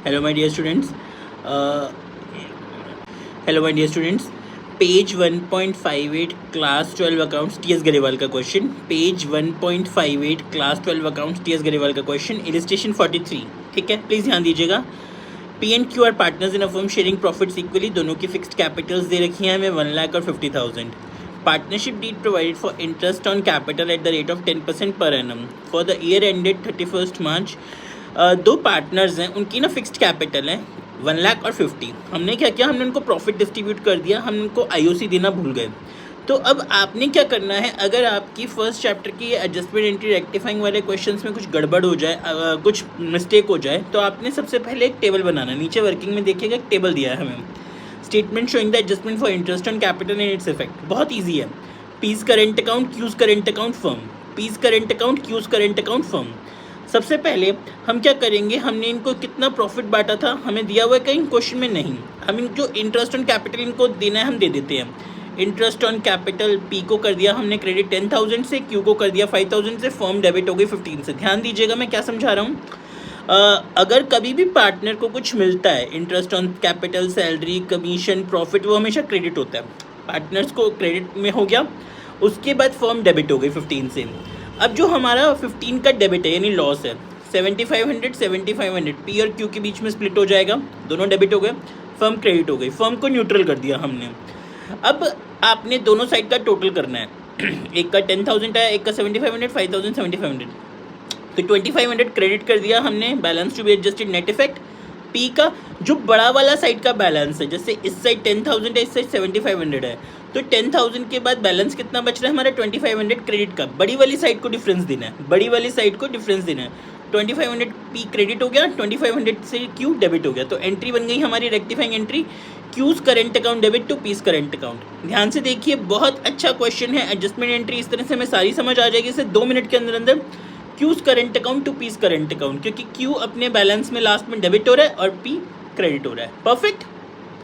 Hello my dear students. Uh, Hello my dear students. Page 1.58 class 12 accounts TS Grewal का question. Page 1.58 class 12 accounts TS Grewal का question. Illustration 43. ठीक है, please ध्यान दीजिएगा. P and Q are partners in a firm sharing profits equally. दोनों की fixed Capitals दे रखी हैं हमें 1 लाख और 50,000. Partnership deed provided for interest on capital at the rate of 10% per annum for the year ended 31st March. दो partners हैं, उनकी ना फिक्स्ड कैपिटल है 1 लाख और 50. हमने क्या किया, हमने उनको प्रॉफिट डिस्ट्रीब्यूट कर दिया, हम उनको IOC देना भूल गए. तो अब आपने क्या करना है, अगर आपकी फर्स्ट चैप्टर की एडजस्टमेंट एंट्री रेक्टिफाइंग वाले क्वेश्चंस में कुछ गड़बड़ हो जाए, कुछ मिस्टेक हो जाए, तो आपने सबसे पहले एक टेबल बनाना. नीचे वर्किंग में देखिएगा एक टेबल दिया है हमें, statement showing the adjustment for interest on capital and its effect. बहुत ईजी है. P's current account, Q's current account, firm. P's current account, Q's current account, firm. सबसे पहले हम क्या करेंगे, हमने इनको कितना प्रॉफिट बांटा था हमें दिया हुआ है कहीं, क्वेश्चन में नहीं. हम जो इंटरेस्ट ऑन कैपिटल इनको देना है हम दे देते हैं. इंटरेस्ट ऑन कैपिटल पी को कर दिया हमने क्रेडिट 10,000 से, क्यू को कर दिया 5,000 से, फर्म डेबिट हो गई 15 से. ध्यान दीजिएगा मैं क्या समझा रहा हूँ. अगर कभी भी पार्टनर को कुछ मिलता है, interest on capital, salary, commission, profit, वो हमेशा क्रेडिट होता है. पार्टनर्स को क्रेडिट में हो गया, उसके बाद फर्म डेबिट हो गई 15 से. अब जो हमारा 15 का डेबिट है यानी लॉस है, 7500 7500 पी और क्यू के बीच में स्प्लिट हो जाएगा, दोनों डेबिट हो गए, फर्म क्रेडिट हो गई. फर्म को न्यूट्रल कर दिया हमने. अब आपने दोनों साइड का टोटल करना है. एक का 10,000 है, एक का 7500, 5,000, 7500. तो 2500 क्रेडिट कर दिया हमने. Balance to be adjusted net effect. P का जो बड़ा वाला साइड का बैलेंस है, जैसे इस साइड 10,000 है, इस साइड 7500 है, तो 10,000 के बाद बैलेंस कितना बच रहा है हमारा 2500 क्रेडिट का. बड़ी वाली साइड को डिफरेंस देना है, बड़ी वाली साइड को डिफरेंस देना है. 2500 पी क्रेडिट हो गया, 2500 से क्यू डेबिट हो गया. तो एंट्री बन गई हमारी rectifying entry, Q's current account debit to P's current account. ध्यान से देखिए, बहुत अच्छा क्वेश्चन है. एडजस्टमेंट एंट्री इस तरह से हमें सारी समझ आ जाएगी इसे 2 मिनट के अंदर अंदर. Q's current account to P's current account, क्योंकि क्यू अपने बैलेंस में लास्ट में डेबिट हो रहा है और पी क्रेडिट हो रहा है. परफेक्ट.